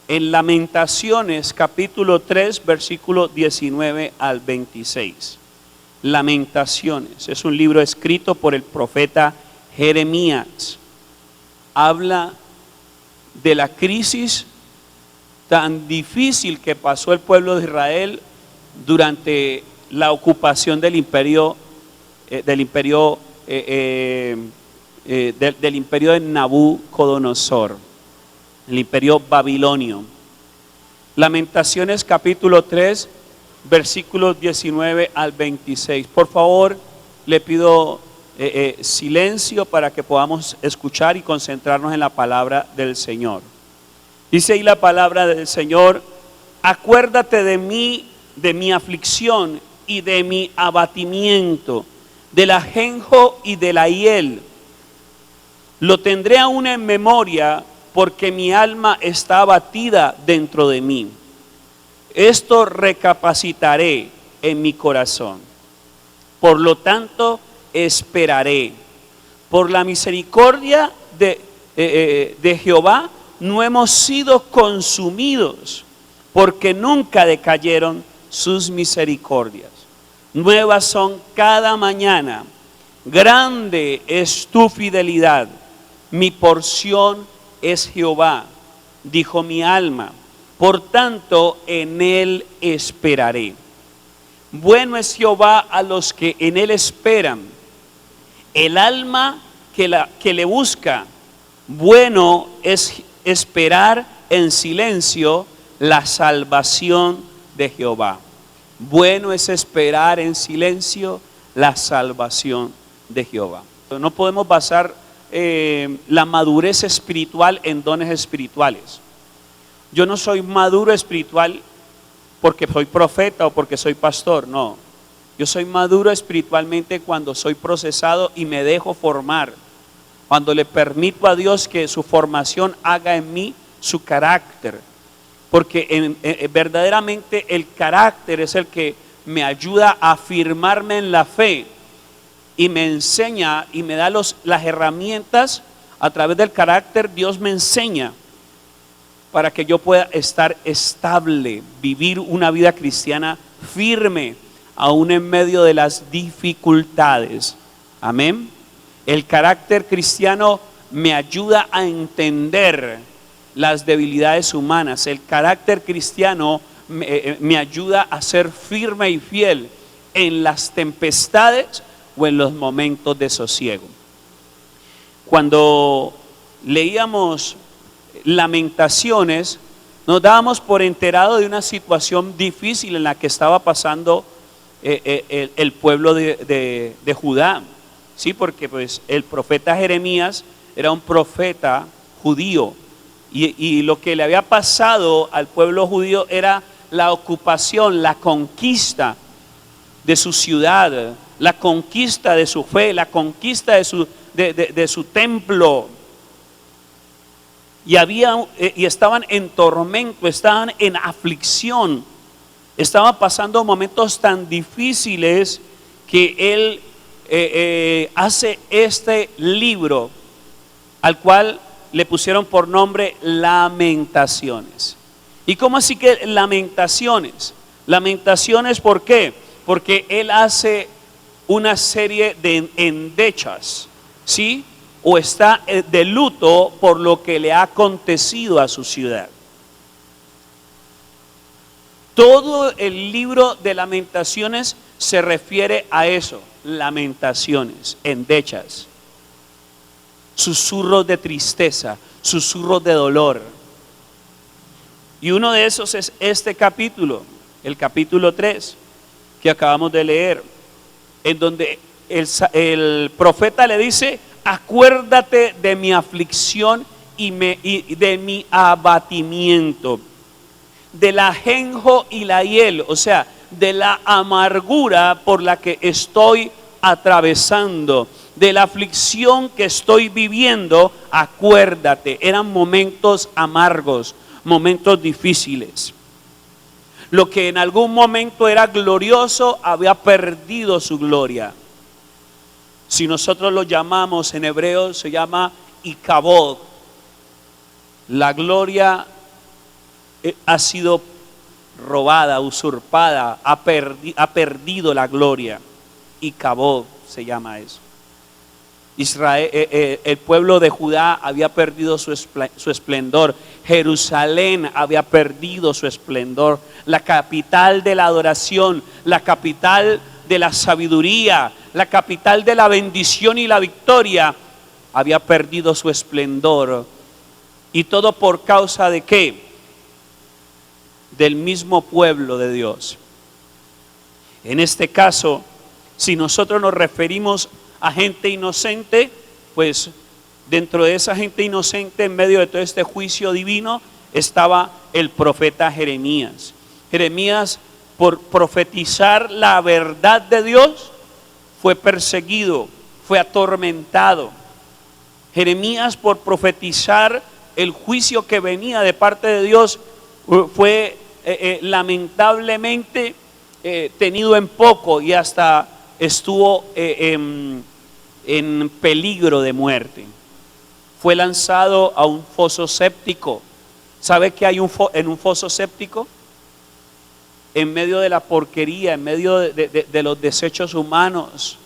en Lamentaciones capítulo 3 versículo 19 al 26. Lamentaciones es un libro escrito por el profeta Jeremías. Habla de la crisis tan difícil que pasó el pueblo de Israel durante la ocupación del imperio de Nabucodonosor, el imperio babilonio. Lamentaciones capítulo 3 versículos 19 al 26. Por favor, le pido silencio para que podamos escuchar y concentrarnos en la palabra del Señor. Dice ahí la palabra del Señor: acuérdate de mí, de mi aflicción y de mi abatimiento, del ajenjo y de la hiel. Lo tendré aún en memoria, porque mi alma está abatida dentro de mí. Esto recapacitaré en mi corazón. Por lo tanto, esperaré. Por la misericordia de Jehová no hemos sido consumidos, porque nunca decayeron sus misericordias. Nuevas son cada mañana. Grande es tu fidelidad. Mi porción es Jehová, dijo mi alma. Por tanto, en él esperaré. Bueno es Jehová a los que en él esperan, el alma que le busca. Bueno es esperar en silencio la salvación de Jehová. Bueno es esperar en silencio la salvación de Jehová. No podemos basar la madurez espiritual en dones espirituales. Yo no soy maduro espiritual porque soy profeta o porque soy pastor, no. Yo soy maduro espiritualmente cuando soy procesado y me dejo formar, cuando le permito a Dios que su formación haga en mí su carácter, porque verdaderamente el carácter es el que me ayuda a afirmarme en la fe y me enseña y me da las herramientas. A través del carácter Dios me enseña para que yo pueda estar estable, vivir una vida cristiana firme, aún en medio de las dificultades. Amén. El carácter cristiano me ayuda a entender las debilidades humanas. El carácter cristiano me ayuda a ser firme y fiel en las tempestades o en los momentos de sosiego. Cuando leíamos Lamentaciones, nos dábamos por enterado de una situación difícil en la que estaba pasando el pueblo de Judá. Sí, porque pues el profeta Jeremías era un profeta judío y lo que le había pasado al pueblo judío era la ocupación, la conquista de su ciudad, la conquista de su fe, la conquista de su templo. Y estaban en tormento, estaban en aflicción, estaban pasando momentos tan difíciles que él hace este libro, al cual le pusieron por nombre Lamentaciones. ¿Y cómo así que Lamentaciones? Lamentaciones, ¿por qué? Porque él hace una serie de endechas, ¿sí? O está de luto por lo que le ha acontecido a su ciudad. Todo el libro de Lamentaciones se refiere a eso, lamentaciones, endechas, susurros de tristeza, susurros de dolor. Y uno de esos es este capítulo, el capítulo 3, que acabamos de leer, en donde el profeta le dice: acuérdate de mi aflicción y de mi abatimiento, del ajenjo y la hiel, o sea, de la amargura por la que estoy atravesando, de la aflicción que estoy viviendo. Acuérdate, eran momentos amargos, momentos difíciles. Lo que en algún momento era glorioso había perdido su gloria. Si nosotros lo llamamos en hebreo, se llama Ikabod. La gloria ha sido robada, usurpada, ha perdido la gloria. Y Cabod se llama eso. Israel, el pueblo de Judá había perdido su esplendor. Jerusalén había perdido su esplendor. La capital de la adoración, la capital de la sabiduría, la capital de la bendición y la victoria, había perdido su esplendor. ¿Y todo por causa de qué? Del mismo pueblo de Dios. En este caso, si nosotros nos referimos a gente inocente, pues dentro de esa gente inocente, en medio de todo este juicio divino, estaba el profeta Jeremías. Jeremías, por profetizar la verdad de Dios, fue perseguido, fue atormentado. Jeremías, por profetizar el juicio que venía de parte de Dios, fue lamentablemente tenido en poco y hasta estuvo en peligro de muerte. Fue lanzado a un foso séptico. ¿Sabe qué hay en un foso séptico? En medio de la porquería, en medio de los desechos humanos.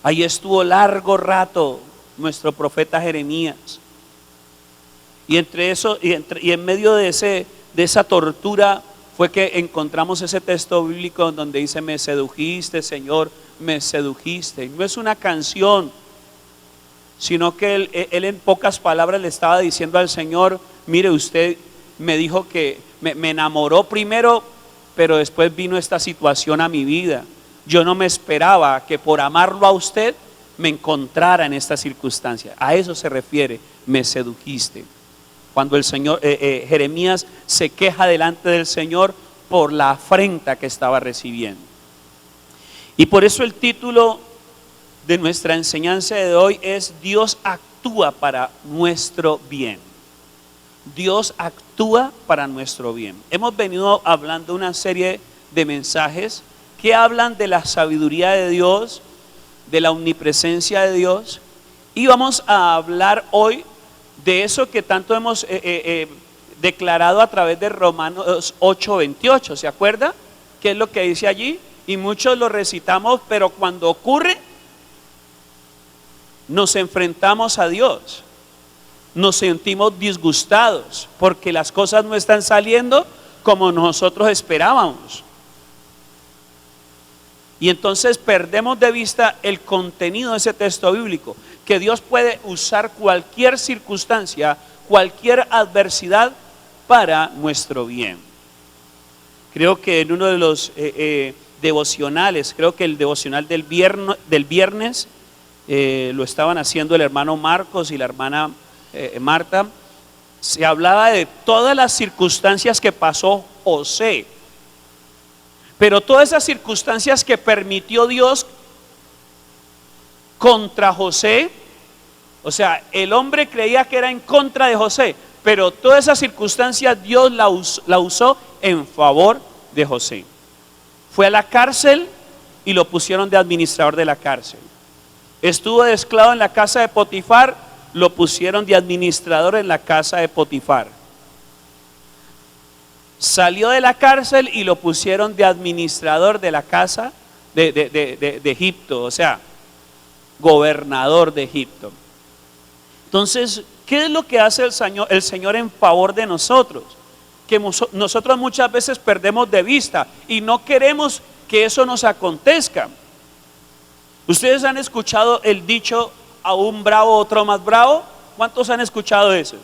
Ahí estuvo largo rato nuestro profeta Jeremías. Y entre eso y en medio de esa tortura fue que encontramos ese texto bíblico donde dice: me sedujiste, Señor, me sedujiste. No es una canción, sino que él en pocas palabras le estaba diciendo al Señor: mire, usted me dijo que me enamoró primero, pero después vino esta situación a mi vida. Yo no me esperaba que por amarlo a usted me encontrara en esta circunstancia. A eso se refiere, me sedujiste. Cuando el Señor, Jeremías se queja delante del Señor por la afrenta que estaba recibiendo. Y por eso el título de nuestra enseñanza de hoy es: Dios actúa para nuestro bien. Dios actúa para nuestro bien. Hemos venido hablando una serie de mensajes que hablan de la sabiduría de Dios, de la omnipresencia de Dios, y vamos a hablar hoy de eso que tanto hemos declarado a través de Romanos 8:28. ¿Se acuerda? ¿Qué es lo que dice allí? Y muchos lo recitamos, pero cuando ocurre, nos enfrentamos a Dios, nos sentimos disgustados porque las cosas no están saliendo como nosotros esperábamos. Y entonces perdemos de vista el contenido de ese texto bíblico, que Dios puede usar cualquier circunstancia, cualquier adversidad para nuestro bien. Creo que en uno de los devocionales, creo que el devocional del viernes, lo estaban haciendo el hermano Marcos y la hermana Marta, se hablaba de todas las circunstancias que pasó José, pero todas esas circunstancias que permitió Dios contra José, o sea, el hombre creía que era en contra de José, pero todas esas circunstancias Dios la usó en favor de José. Fue a la cárcel y lo pusieron de administrador de la cárcel. Estuvo de esclavo en la casa de Potifar, lo pusieron de administrador en la casa de Potifar. Salió de la cárcel y lo pusieron de administrador de la casa de Egipto, o sea, gobernador de Egipto. Entonces, ¿qué es lo que hace el Señor en favor de nosotros? Que nosotros muchas veces perdemos de vista y no queremos que eso nos acontezca. ¿Ustedes han escuchado el dicho: a un bravo otro más bravo? ¿Cuántos han escuchado eso?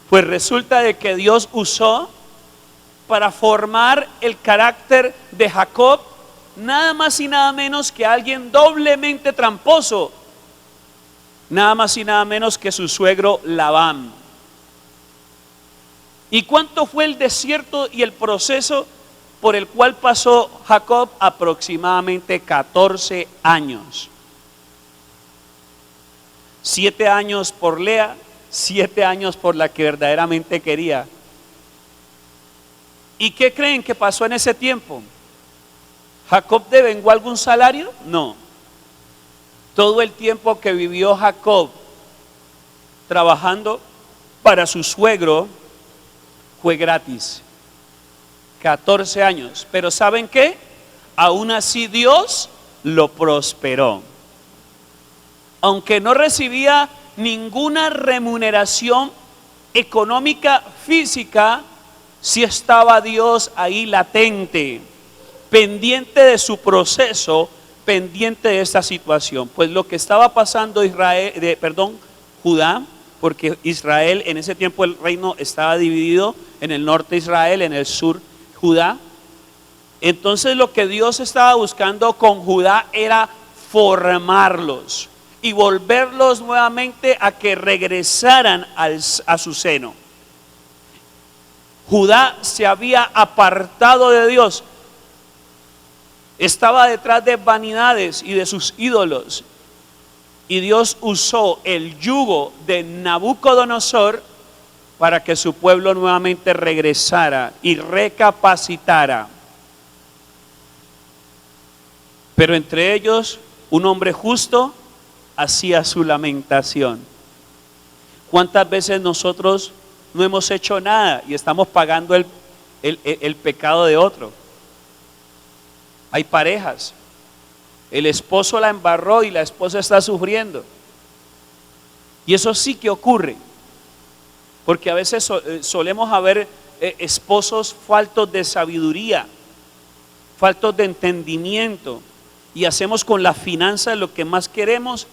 Pues resulta de que Dios usó para formar el carácter de Jacob nada más y nada menos que alguien doblemente tramposo, nada más y nada menos que su suegro Labán. ¿Y cuánto fue el desierto y el proceso por el cual pasó Jacob? Aproximadamente 14 años. 7 años por Lea, 7 años por la que verdaderamente quería. ¿Y qué creen que pasó en ese tiempo? ¿Jacob devengó algún salario? No. Todo el tiempo que vivió Jacob trabajando, para su suegro fue gratis. 14 años. Pero ¿saben qué? Aún así Dios lo prosperó. Aunque no recibía ninguna remuneración económica física, sí estaba Dios ahí latente, pendiente de su proceso, pendiente de esta situación. Pues lo que estaba pasando Judá, porque Israel en ese tiempo el reino estaba dividido en el norte Israel, en el sur Judá. Entonces lo que Dios estaba buscando con Judá era formarlos y volverlos nuevamente a que regresaran a su seno. Judá se había apartado de Dios, estaba detrás de vanidades y de sus ídolos, y Dios usó el yugo de Nabucodonosor para que su pueblo nuevamente regresara y recapacitara. Pero entre ellos un hombre justo hacía su lamentación. ¿Cuántas veces nosotros no hemos hecho nada y estamos pagando el pecado de otro? Hay parejas, el esposo la embarró y la esposa está sufriendo. Y eso sí que ocurre, porque a veces solemos haber esposos faltos de sabiduría, faltos de entendimiento, y hacemos con la finanza lo que más queremos,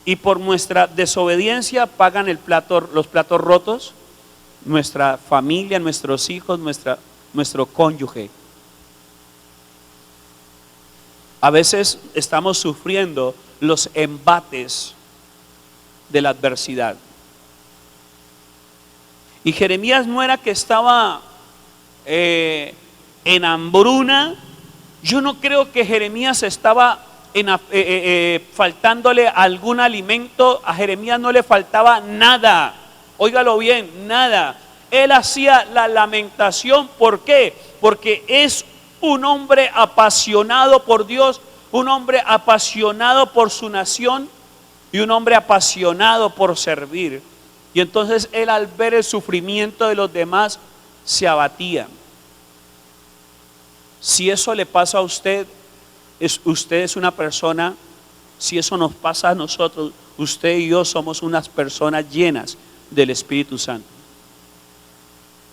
y por nuestra desobediencia pagan los platos rotos, nuestra familia, nuestros hijos, nuestro cónyuge. A veces estamos sufriendo los embates de la adversidad. Y Jeremías no era que estaba en hambruna. Yo no creo que Jeremías estaba faltándole algún alimento. A Jeremías no le faltaba nada. Óigalo bien, nada. Él hacía la lamentación. ¿Por qué? Porque es un hombre apasionado por Dios, un hombre apasionado por su nación y un hombre apasionado por servir. Y entonces él, al ver el sufrimiento de los demás, se abatía. Si eso le pasa a usted, usted es una persona, si eso nos pasa a nosotros, usted y yo somos unas personas llenas del Espíritu Santo.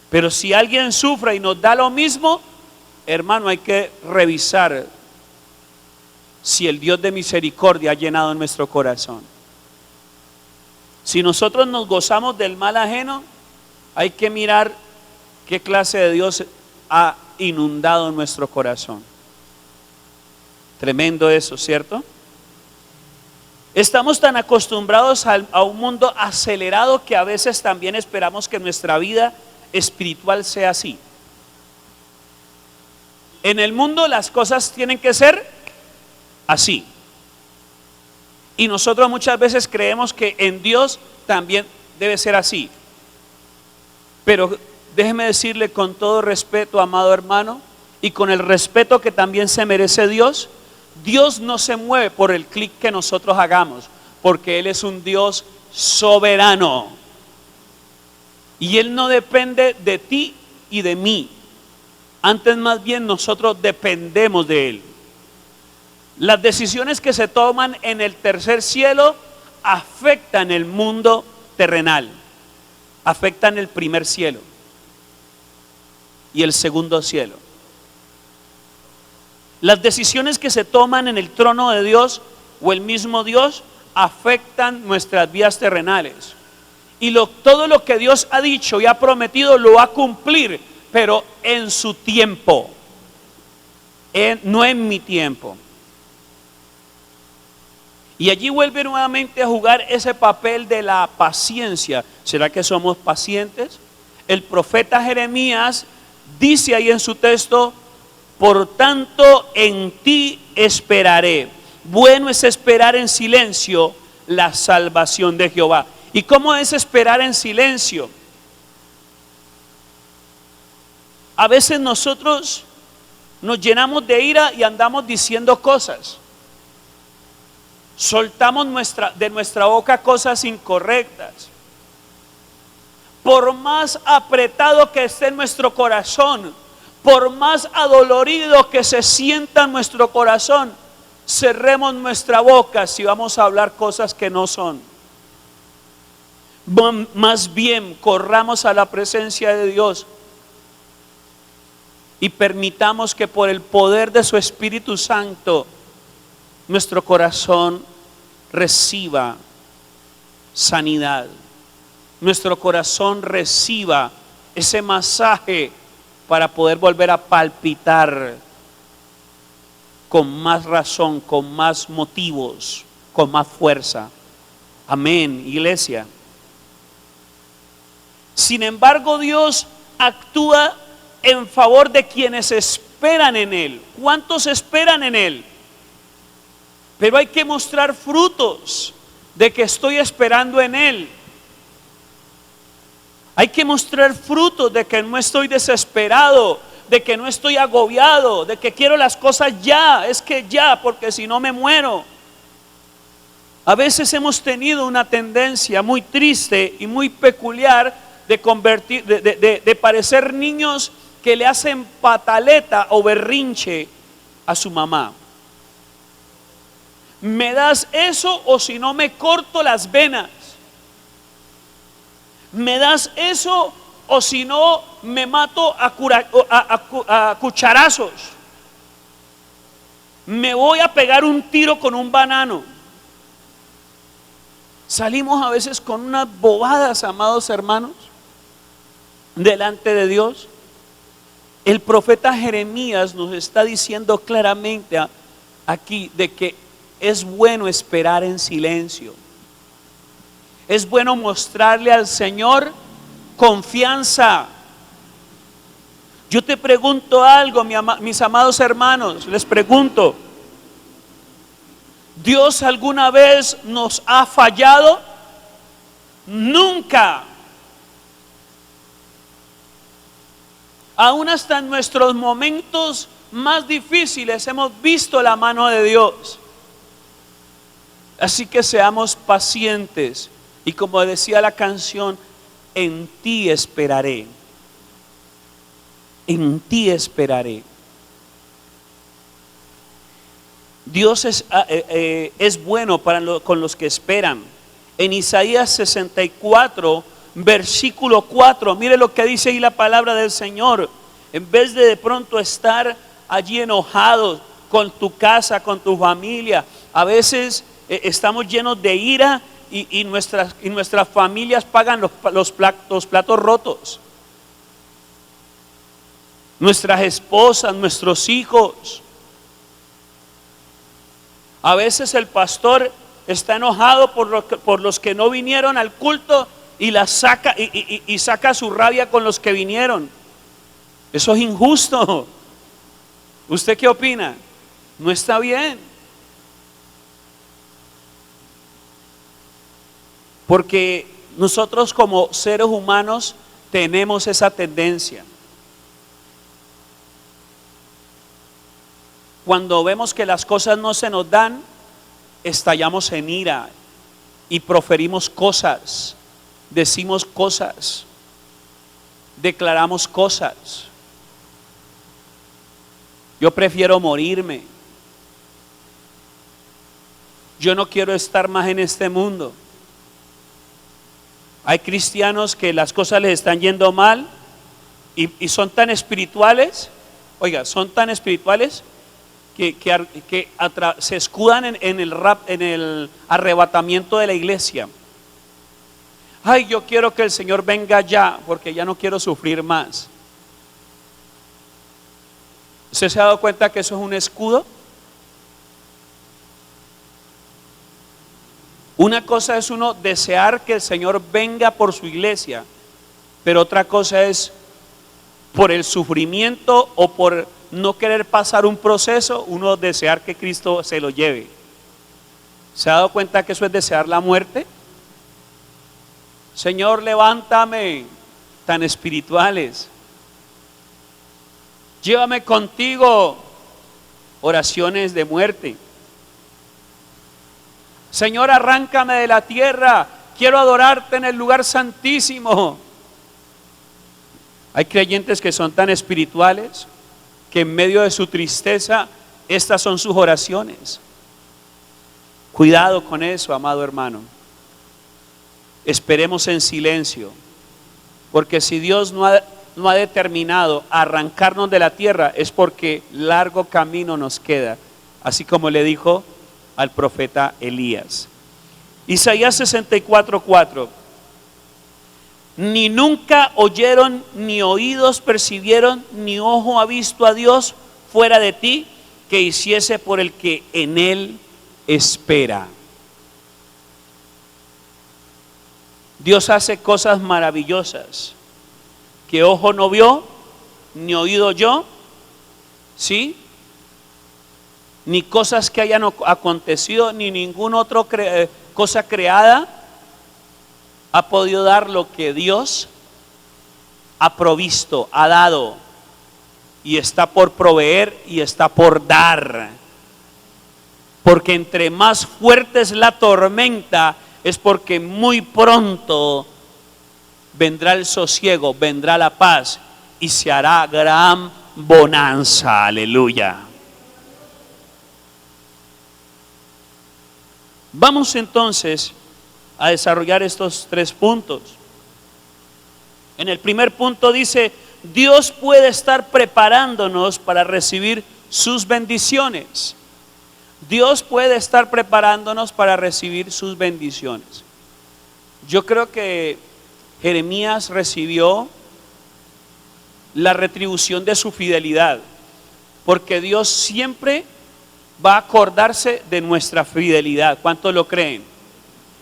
Pero si alguien sufre y nos da lo mismo, hermano, hay que revisar si el Dios de misericordia ha llenado nuestro corazón. Si nosotros nos gozamos del mal ajeno, hay que mirar qué clase de Dios ha inundado nuestro corazón. Tremendo eso, ¿cierto? Estamos tan acostumbrados a un mundo acelerado que a veces también esperamos que nuestra vida espiritual sea así. En el mundo las cosas tienen que ser así. Y nosotros muchas veces creemos que en Dios también debe ser así. Pero déjeme decirle con todo respeto, amado hermano, y con el respeto que también se merece Dios, Dios no se mueve por el clic que nosotros hagamos, porque Él es un Dios soberano. Y Él no depende de ti y de mí. Antes, más bien, nosotros dependemos de Él. Las decisiones que se toman en el tercer cielo afectan el mundo terrenal, afectan el primer cielo y el segundo cielo. Las decisiones que se toman en el trono de Dios o el mismo Dios afectan nuestras vidas terrenales. Y todo lo que Dios ha dicho y ha prometido lo va a cumplir, pero en su tiempo, no en mi tiempo. Y allí vuelve nuevamente a jugar ese papel de la paciencia. ¿Será que somos pacientes? El profeta Jeremías dice ahí en su texto: por tanto en ti esperaré. Bueno es esperar en silencio la salvación de Jehová. ¿Y cómo es esperar en silencio? A veces nosotros nos llenamos de ira y andamos diciendo cosas. Soltamos de nuestra boca cosas incorrectas. por más apretado que esté en nuestro corazón, por más adolorido que se sienta en nuestro corazón, cerremos nuestra boca si vamos a hablar cosas que no son. Más bien corramos a la presencia de Dios y permitamos que por el poder de su Espíritu Santo nuestro corazón reciba sanidad, nuestro corazón reciba ese masaje para poder volver a palpitar con más razón, con más motivos, con más fuerza. Amén, iglesia. Sin embargo, Dios actúa en favor de quienes esperan en Él. ¿Cuántos esperan en Él? Pero hay que mostrar frutos de que estoy esperando en Él. Hay que mostrar frutos de que no estoy desesperado, de que no estoy agobiado, de que quiero las cosas ya, es que ya, porque si no me muero. A veces hemos tenido una tendencia muy triste y muy peculiar de parecer niños que le hacen pataleta o berrinche a su mamá. ¿Me das eso o si no me corto las venas? ¿Me das eso o si no me mato a cucharazos? Me voy a pegar un tiro con un banano. Salimos a veces con unas bobadas, amados hermanos, delante de Dios. El profeta Jeremías nos está diciendo claramente aquí de que es bueno esperar en silencio. Es bueno mostrarle al Señor confianza. Yo te pregunto algo, mis amados hermanos, les pregunto, ¿Dios alguna vez nos ha fallado? Nunca. Aún hasta en nuestros momentos más difíciles hemos visto la mano de Dios. Así que seamos pacientes y como decía la canción, en ti esperaré. En ti esperaré. Dios es bueno con los que esperan. En Isaías 64, versículo 4, mire lo que dice ahí la palabra del Señor. En vez de pronto estar allí enojados con tu casa, con tu familia, a veces estamos llenos de ira y nuestras familias pagan los platos rotos. Nuestras esposas, nuestros hijos. A veces el pastor está enojado por los que no vinieron al culto y saca su rabia con los que vinieron. Eso es injusto. ¿Usted qué opina? No está bien. Porque nosotros como seres humanos tenemos esa tendencia. Cuando vemos que las cosas no se nos dan, estallamos en ira y proferimos cosas, decimos cosas, declaramos cosas. Yo prefiero morirme. Yo no quiero estar más en este mundo. Hay cristianos que las cosas les están yendo mal y son tan espirituales, oiga, son tan espirituales que se escudan en el arrebatamiento de la iglesia. Ay, yo quiero que el Señor venga ya, porque ya no quiero sufrir más. ¿Usted se ha dado cuenta que eso es un escudo? Una cosa es uno desear que el Señor venga por su iglesia, pero otra cosa es por el sufrimiento o por no querer pasar un proceso, uno desear que Cristo se lo lleve. ¿Se ha dado cuenta que eso es desear la muerte? Señor, levántame, tan espirituales. Llévame contigo, oraciones de muerte. Señor, arráncame de la tierra, quiero adorarte en el lugar santísimo. Hay creyentes que son tan espirituales que en medio de su tristeza, estas son sus oraciones. Cuidado con eso, amado hermano. Esperemos en silencio, porque si Dios no ha determinado arrancarnos de la tierra, es porque largo camino nos queda, así como le dijo al profeta Elías. Isaías 64:4. Ni nunca oyeron, ni oídos percibieron, ni ojo ha visto a Dios fuera de ti, que hiciese por el que en él espera. Dios hace cosas maravillosas que ojo no vio, ni oído oyó, ¿sí? Ni cosas que hayan acontecido, ni ninguna otra cosa creada ha podido dar lo que Dios ha provisto, ha dado, y está por proveer y está por dar. Porque entre más fuerte es la tormenta, es porque muy pronto vendrá el sosiego, vendrá la paz y se hará gran bonanza. Aleluya. Vamos entonces a desarrollar estos 3 puntos. En el primer punto dice: Dios puede estar preparándonos para recibir sus bendiciones. Dios puede estar preparándonos para recibir sus bendiciones. Yo creo que Jeremías recibió la retribución de su fidelidad, porque Dios siempre va a acordarse de nuestra fidelidad. ¿Cuántos lo creen?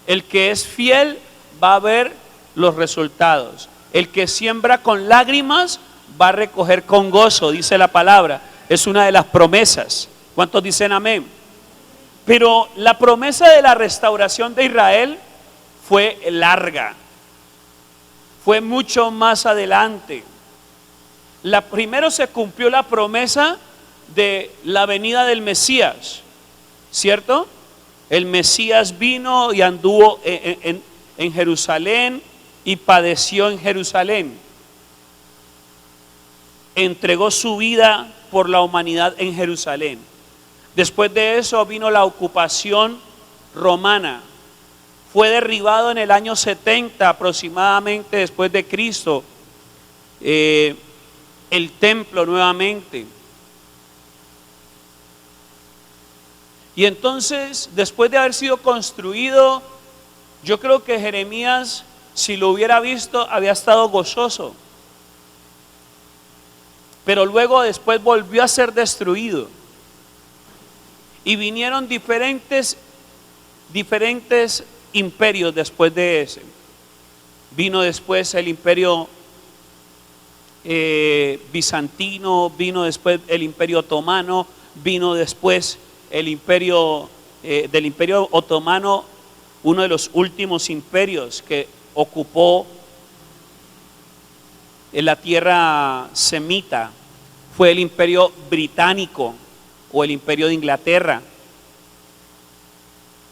El que es fiel va a ver los resultados. El que siembra con lágrimas va a recoger con gozo, dice la palabra. Es una de las promesas. ¿Cuántos dicen amén? Pero la promesa de la restauración de Israel fue larga, fue mucho más adelante. Primero se cumplió la promesa de la venida del Mesías, ¿cierto? El Mesías vino y anduvo en Jerusalén y padeció en Jerusalén. Entregó su vida por la humanidad en Jerusalén. Después de eso vino la ocupación romana. Fue derribado en el año 70 aproximadamente después de Cristo el templo nuevamente. Y entonces, después de haber sido construido, yo creo que Jeremías, si lo hubiera visto, había estado gozoso. Pero luego después volvió a ser destruido. Y vinieron diferentes imperios después de ese. Vino después el imperio bizantino, vino después el imperio otomano, vino después el imperio del imperio otomano, uno de los últimos imperios que ocupó en la tierra semita, fue el imperio británico o el imperio de Inglaterra.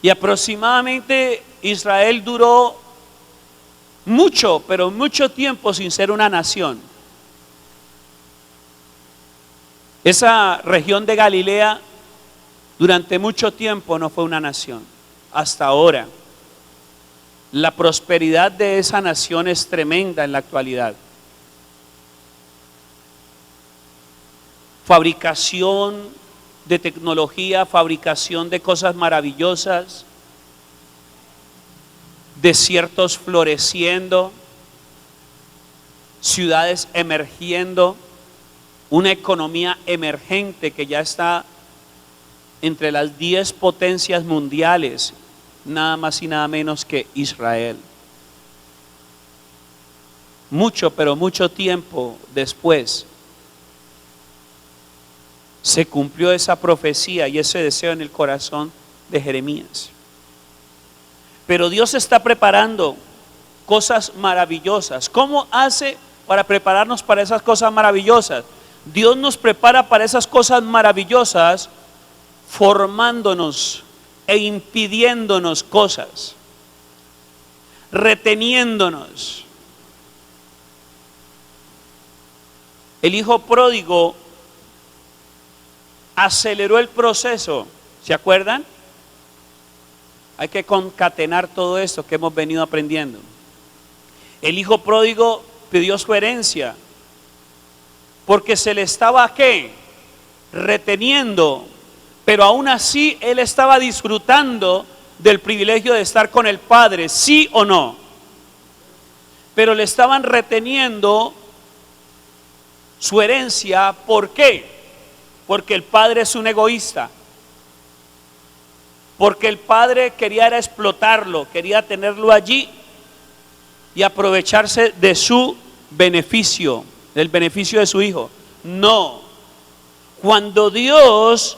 Y aproximadamente Israel duró mucho, pero mucho tiempo sin ser una nación. Esa región de Galilea durante mucho tiempo no fue una nación, hasta ahora. La prosperidad de esa nación es tremenda en la actualidad. Fabricación de tecnología, fabricación de cosas maravillosas, desiertos floreciendo, ciudades emergiendo, una economía emergente que ya está entre las 10 potencias mundiales, nada más y nada menos que Israel. Mucho, pero mucho tiempo después se cumplió esa profecía y ese deseo en el corazón de Jeremías. Pero Dios está preparando cosas maravillosas. ¿Cómo hace para prepararnos para esas cosas maravillosas? Dios nos prepara para esas cosas maravillosas formándonos e impidiéndonos cosas, reteniéndonos. El hijo pródigo aceleró el proceso, ¿se acuerdan? Hay que concatenar todo esto que hemos venido aprendiendo. El hijo pródigo pidió su herencia porque se le estaba ¿qué? Reteniendo, pero aún así él estaba disfrutando del privilegio de estar con el padre, ¿sí o no? Pero le estaban reteniendo su herencia, ¿por qué? Porque el padre es un egoísta. Porque el padre quería era explotarlo, quería tenerlo allí y aprovecharse de su beneficio, del beneficio de su hijo. No, cuando Dios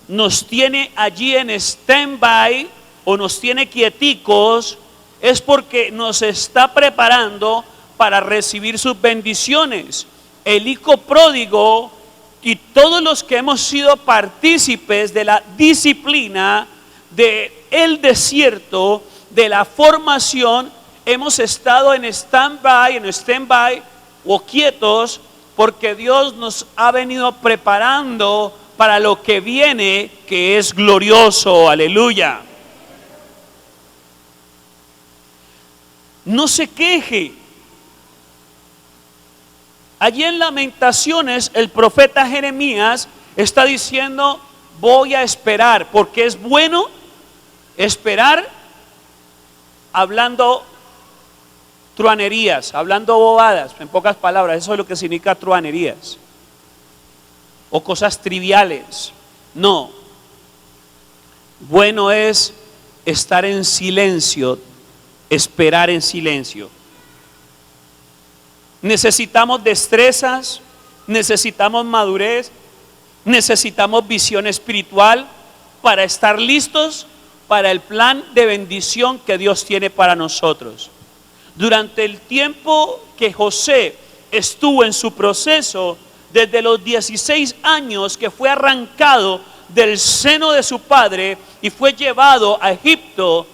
nos tiene allí en stand-by o nos tiene quieticos, es porque nos está preparando para recibir sus bendiciones. El hijo pródigo y todos los que hemos sido partícipes de la disciplina del desierto, de la formación, hemos estado en stand-by o quietos, porque Dios nos ha venido preparando para lo que viene, que es glorioso. Aleluya. No se queje. Allí en Lamentaciones el profeta Jeremías está diciendo: voy a esperar, porque es bueno esperar hablando truanerías, hablando bobadas, en pocas palabras. Eso es lo que significa truanerías o cosas triviales. No, bueno es estar en silencio, esperar en silencio. Necesitamos destrezas, necesitamos madurez, necesitamos visión espiritual para estar listos para el plan de bendición que Dios tiene para nosotros. Durante el tiempo que José estuvo en su proceso, desde los 16 años que fue arrancado del seno de su padre y fue llevado a Egipto,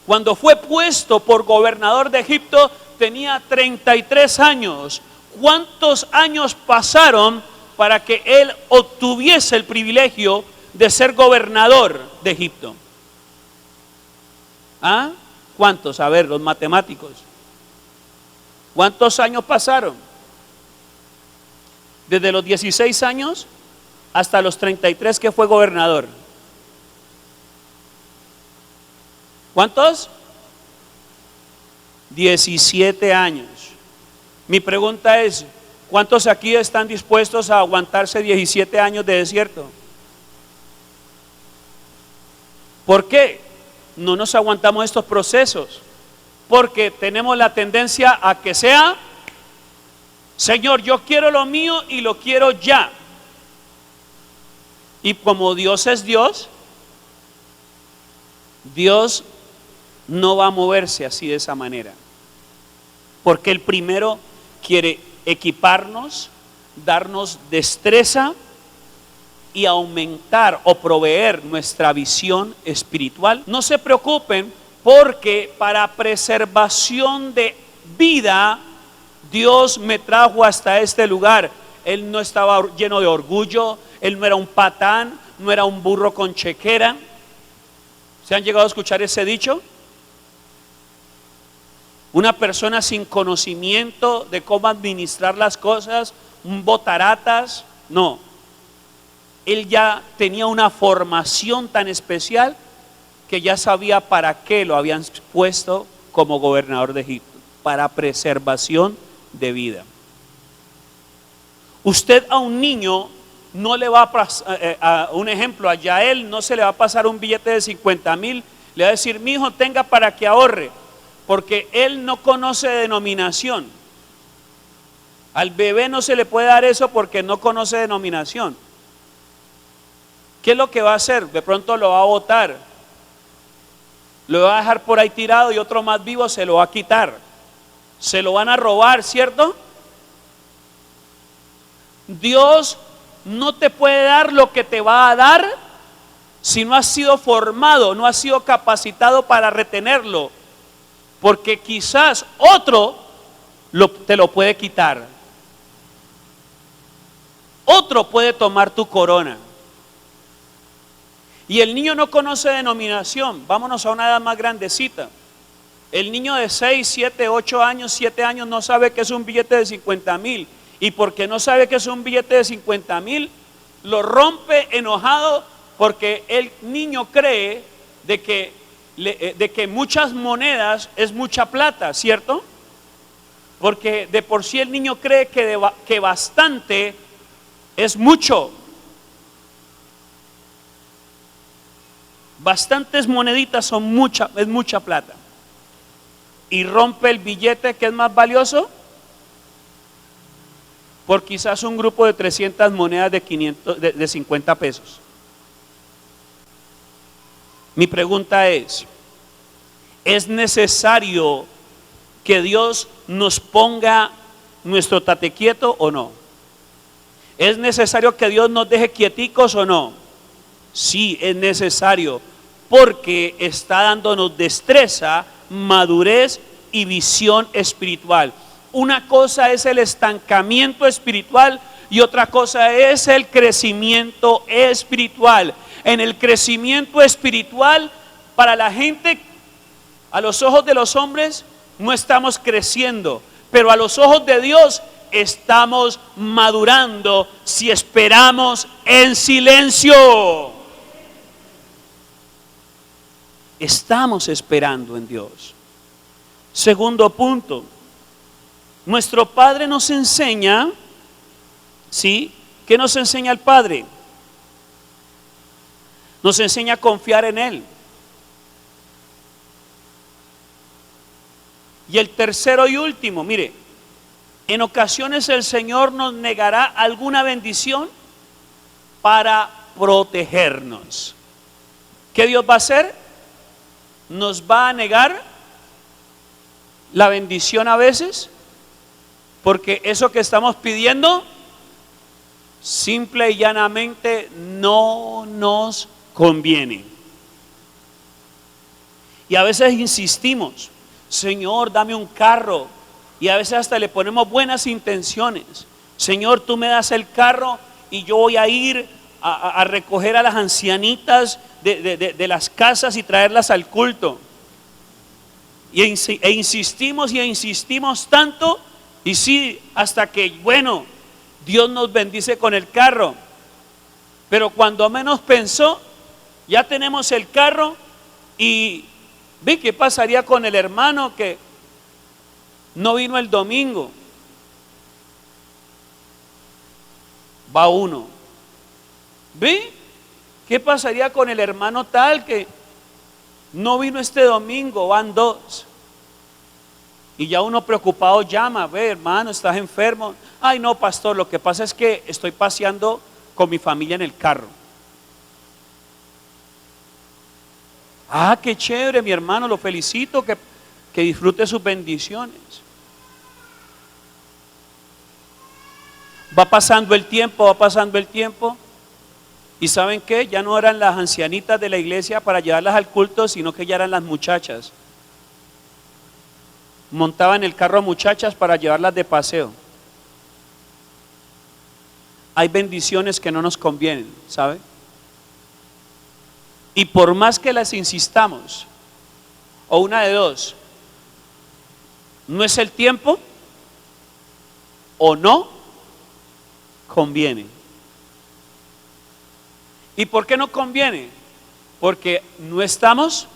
cuando fue puesto por gobernador de Egipto, tenía 33 años. ¿Cuántos años pasaron para que él obtuviese el privilegio de ser gobernador de Egipto? ¿Ah? ¿Cuántos? A ver, los matemáticos. ¿Cuántos años pasaron? Desde los 16 años hasta los 33 que fue gobernador. ¿Cuántos? 17 años. Mi pregunta es: ¿cuántos aquí están dispuestos a aguantarse 17 años de desierto? ¿Por qué no nos aguantamos estos procesos? Porque tenemos la tendencia a que sea: Señor, yo quiero lo mío y lo quiero ya. Y como Dios es Dios, Dios no va a moverse así, de esa manera. Porque el primero quiere equiparnos, darnos destreza y aumentar o proveer nuestra visión espiritual. No se preocupen, porque para preservación de vida Dios me trajo hasta este lugar. Él no estaba lleno de orgullo, él no era un patán, no era un burro con chequera. ¿Se han llegado a escuchar ese dicho? Una persona sin conocimiento de cómo administrar las cosas, un botaratas. No, él ya tenía una formación tan especial que ya sabía para qué lo habían puesto como gobernador de Egipto: para preservación de vida. Usted a un niño no le va a pasar, un ejemplo, a Yael no se le va a pasar un billete de 50,000, le va a decir: mi hijo, tenga para que ahorre, porque él no conoce denominación. Al bebé no se le puede dar eso porque no conoce denominación. ¿Qué es lo que va a hacer? De pronto lo va a botar, lo va a dejar por ahí tirado, y otro más vivo se lo va a quitar. Se lo van a robar, ¿cierto? Dios no te puede dar lo que te va a dar si no has sido formado, no has sido capacitado para retenerlo, porque quizás otro te lo puede quitar. otro puede tomar tu corona. Y el niño no conoce denominación. Vámonos a una edad más grandecita. El niño de 6, 7, 8 años, 7 años no sabe qué es un billete de 50,000. Y porque no sabe qué es un billete de 50,000, lo rompe enojado porque el niño cree de que muchas monedas es mucha plata, ¿cierto? Porque de por sí el niño cree que bastante es mucho. Bastantes moneditas son es mucha plata. Y rompe el billete que es más valioso por quizás un grupo de 300 monedas de 50 pesos. Mi pregunta ¿es necesario que Dios nos ponga nuestro tate quieto o no? ¿Es necesario que Dios nos deje quieticos o no? Sí, es necesario, porque está dándonos destreza, madurez y visión espiritual. Una cosa es el estancamiento espiritual y otra cosa es el crecimiento espiritual. En el crecimiento espiritual, para la gente, a los ojos de los hombres, no estamos creciendo, pero a los ojos de Dios estamos madurando si esperamos en silencio. Estamos esperando en Dios. Segundo punto, nuestro Padre nos enseña, ¿sí? ¿Qué nos enseña el Padre? Nos enseña a confiar en Él. Y el tercero y último, mire, en ocasiones el Señor nos negará alguna bendición para protegernos. ¿Qué Dios va a hacer? Nos va a negar la bendición a veces, porque eso que estamos pidiendo simple y llanamente no nos conviene. Y a veces insistimos, Señor, dame un carro, y a veces hasta le ponemos buenas intenciones. Señor, tú me das el carro y yo voy a ir a recoger a las ancianitas de las casas y traerlas al culto. E insistimos tanto, y sí, hasta que, bueno, Dios nos bendice con el carro. Pero cuando menos pensó, ya tenemos el carro. Y vi qué pasaría con el hermano que no vino el domingo. Va uno. ¿Vi? ¿Qué pasaría con el hermano tal que no vino este domingo? Van dos. Y ya uno preocupado llama, ve hermano, ¿estás enfermo? Ay no, pastor, lo que pasa es que estoy paseando con mi familia en el carro. Ah, qué chévere, mi hermano, lo felicito, que disfrute sus bendiciones. Va pasando el tiempo. ¿Y saben qué? Ya no eran las ancianitas de la iglesia para llevarlas al culto, sino que ya eran las muchachas. Montaban el carro a muchachas para llevarlas de paseo. Hay bendiciones que no nos convienen, ¿sabe? Y por más que las insistamos, o una de dos, no es el tiempo o no conviene. ¿Y por qué no conviene? Porque no estamos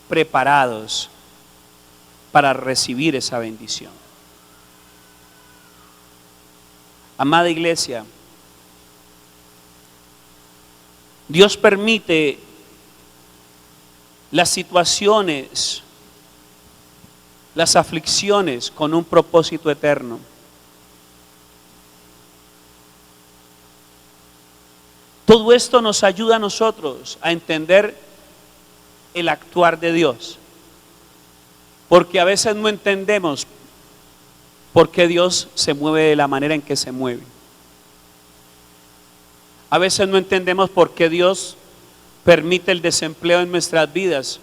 preparados para recibir esa bendición. Amada iglesia, Dios permite las situaciones, las aflicciones con un propósito eterno. Todo esto nos ayuda a nosotros a entender el actuar de Dios, porque a veces no entendemos por qué Dios se mueve de la manera en que se mueve. A veces no entendemos por qué Dios permite el desempleo en nuestras vidas.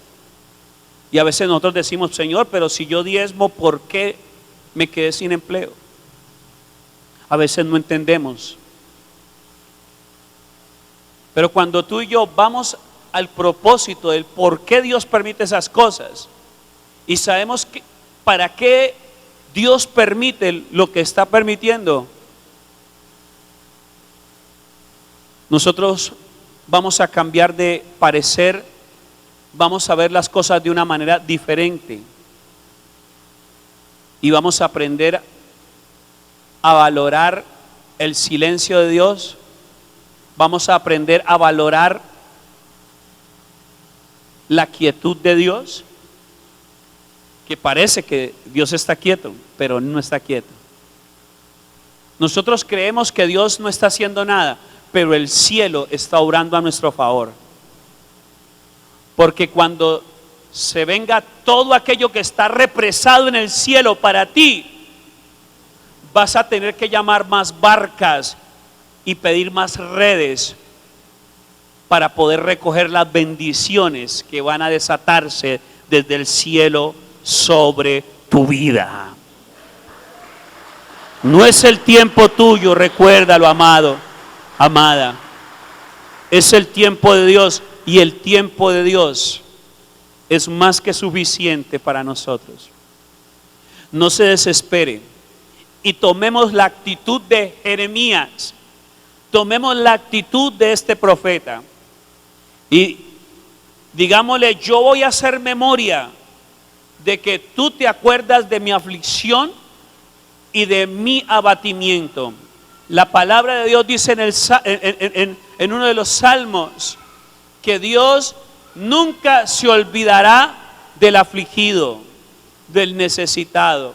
Y a veces nosotros decimos, Señor, pero si yo diezmo, ¿por qué me quedé sin empleo? a veces no entendemos. Pero cuando tú y yo vamos al propósito del por qué Dios permite esas cosas y sabemos para qué Dios permite lo que está permitiendo, nosotros vamos a cambiar de parecer, vamos a ver las cosas de una manera diferente y vamos a aprender a valorar el silencio de Dios. Vamos a aprender a valorar la quietud de Dios, que parece que Dios está quieto, pero no está quieto. Nosotros creemos que Dios no está haciendo nada, pero el cielo está obrando a nuestro favor. Porque cuando se venga todo aquello que está represado en el cielo para ti, vas a tener que llamar más barcas y pedir más redes para poder recoger las bendiciones que van a desatarse desde el cielo sobre tu vida. No es el tiempo tuyo, recuérdalo, amado, amada. Es el tiempo de Dios, y el tiempo de Dios es más que suficiente para nosotros. No se desespere y tomemos la actitud de Jeremías. Tomemos la actitud de este profeta y digámosle: yo voy a hacer memoria de que tú te acuerdas de mi aflicción y de mi abatimiento. La palabra de Dios dice en uno de los salmos que Dios nunca se olvidará del afligido, del necesitado.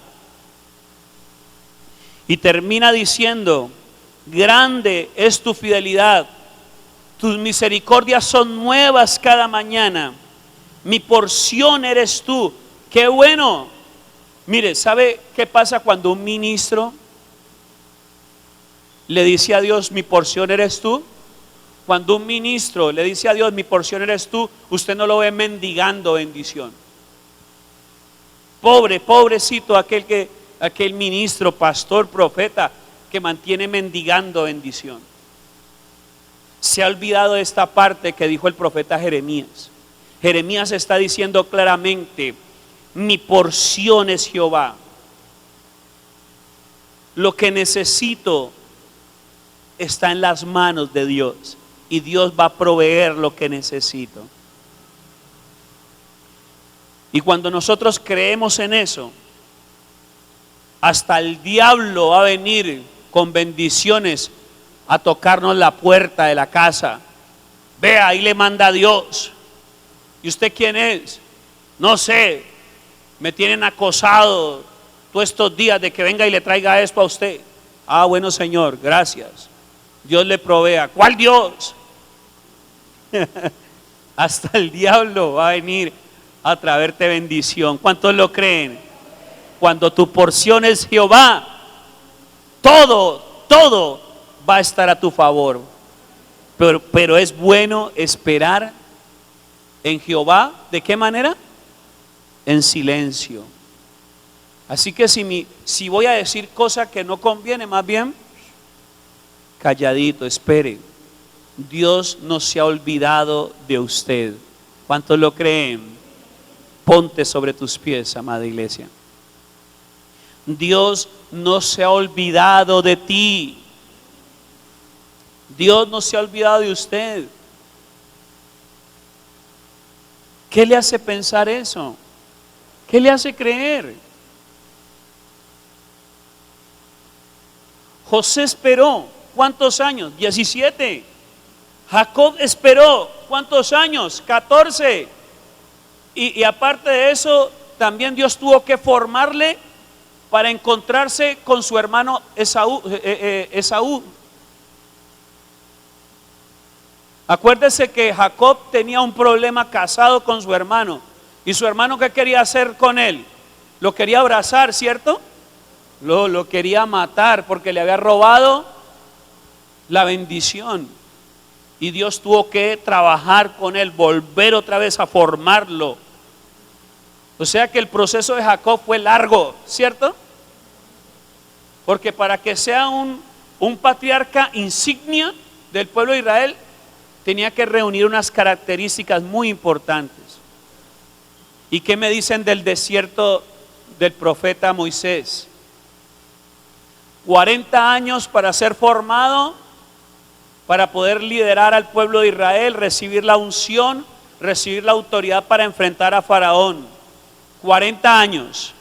Y termina diciendo: grande es tu fidelidad, tus misericordias son nuevas cada mañana, mi porción eres tú. ¡Qué bueno! Mire, ¿sabe qué pasa cuando un ministro le dice a Dios: mi porción eres tú? Cuando un ministro le dice a Dios: mi porción eres tú, usted no lo ve mendigando bendición. Pobrecito aquel ministro, pastor, profeta que mantiene mendigando bendición. Se ha olvidado de esta parte que dijo el profeta Jeremías. Jeremías está diciendo claramente: mi porción es Jehová. Lo que necesito está en las manos de Dios, y Dios va a proveer lo que necesito. Y cuando nosotros creemos en eso, hasta el diablo va a venir con bendiciones a tocarnos la puerta de la casa. Vea, ahí le manda a Dios. ¿Y usted quién es? No sé, me tienen acosado todos estos días de que venga y le traiga esto a usted. Ah, bueno, Señor, gracias. Dios le provea. ¿Cuál Dios? Hasta el diablo va a venir a traerte bendición. ¿Cuántos lo creen? Cuando tu porción es Jehová, todo va a estar a tu favor. Pero es bueno esperar en Jehová. ¿De qué manera? En silencio. Así que si voy a decir cosas que no conviene, más bien calladito, espere. Dios no se ha olvidado de usted. ¿Cuántos lo creen? Ponte sobre tus pies, amada iglesia. Dios no se ha olvidado de ti. Dios no se ha olvidado de usted. ¿Qué le hace pensar eso? ¿Qué le hace creer? José esperó, ¿cuántos años? 17. Jacob esperó, ¿cuántos años? 14. Y aparte de eso, también Dios tuvo que formarle para encontrarse con su hermano Esaú. Acuérdese que Jacob tenía un problema casado con su hermano. ¿Y su hermano qué quería hacer con él? Lo quería abrazar, ¿cierto? Lo quería matar porque le había robado la bendición. Y Dios tuvo que trabajar con él, volver otra vez a formarlo. O sea que el proceso de Jacob fue largo, ¿cierto? Porque para que sea un patriarca insignia del pueblo de Israel, tenía que reunir unas características muy importantes. ¿Y qué me dicen del desierto del profeta Moisés? 40 años para ser formado, para poder liderar al pueblo de Israel, recibir la unción, recibir la autoridad para enfrentar a Faraón. 40 años.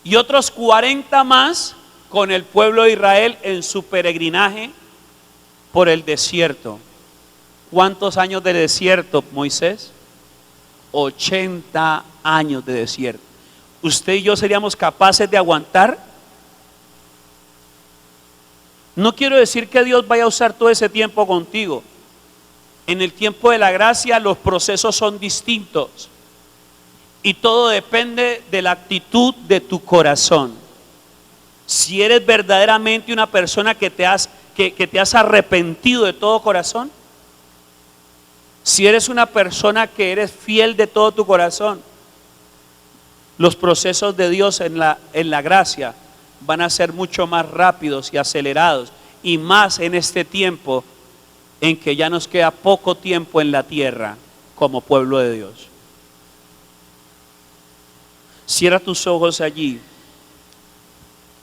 Y otros 40 más con el pueblo de Israel en su peregrinaje por el desierto. ¿Cuántos años de desierto, Moisés? 80 años de desierto. ¿Usted y yo seríamos capaces de aguantar? No quiero decir que Dios vaya a usar todo ese tiempo contigo. En el tiempo de la gracia los procesos son distintos. Y todo depende de la actitud de tu corazón. Si eres verdaderamente una persona que te has arrepentido de todo corazón, si eres una persona que eres fiel de todo tu corazón, los procesos de Dios en la gracia van a ser mucho más rápidos y acelerados, y más en este tiempo en que ya nos queda poco tiempo en la tierra como pueblo de Dios. Cierra tus ojos allí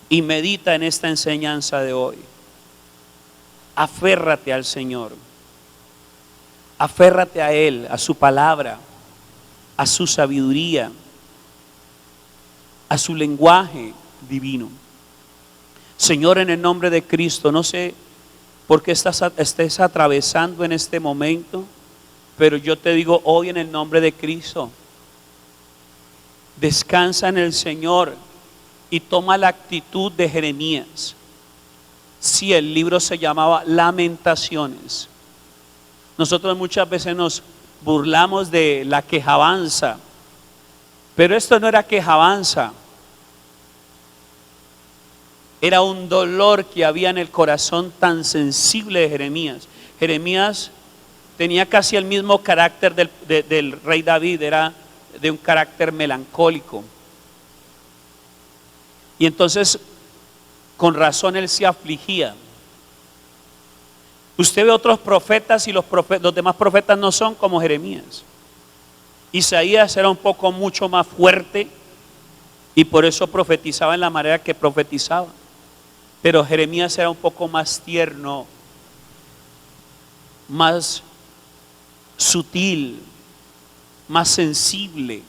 y medita en esta enseñanza de hoy. Aférrate al Señor. Aférrate a Él, a su palabra, a su sabiduría, a su lenguaje divino. Señor, en el nombre de Cristo, no sé por qué estés atravesando en este momento, pero yo te digo hoy en el nombre de Cristo, descansa en el Señor y toma la actitud de Jeremías. Sí, el libro se llamaba Lamentaciones. Nosotros muchas veces nos burlamos de la quejabanza, pero esto no era quejabanza. Era un dolor que había en el corazón tan sensible de Jeremías. Jeremías tenía casi el mismo carácter del rey David, era de un carácter melancólico. Y entonces, con razón él se afligía. Usted ve otros profetas y los demás profetas no son como Jeremías. Isaías era un poco mucho más fuerte y por eso profetizaba en la manera que profetizaba. Pero Jeremías era un poco más tierno, más sutil, más sensible.